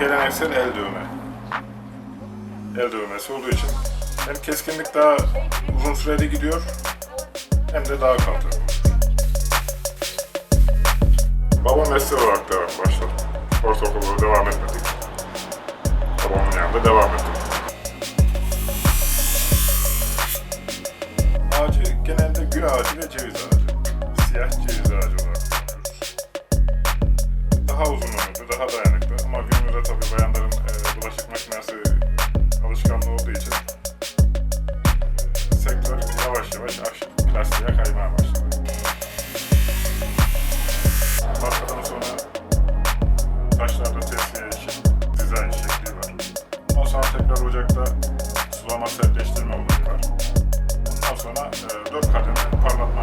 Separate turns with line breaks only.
geleneksel el dövme. El dövmesi olduğu için hem keskinlik daha uzun süreli gidiyor hem de daha kaliteli oluyor. Babam mesleği olarak da başladım. Ortaokulu devam etmedik. Babamın yanında devam ettim. Ağacı genelde gül ağacı ve ceviz ağacı. Siyah ceviz ağacı olarak kullanıyoruz. Daha uzun ömürlü, daha dayanıklı ama günümüzde tabii bayanların bulaşık makinesi alışkanlığı olduğu için sektör yavaş yavaş plastiğe kaymaya başladı. Markadan sonra taşlarda tesviye işi, dizayn şekli var. Ondan sonra tekrar ocakta sulama sertleştirme olayı var. Ondan sonra 4 kademe parlatma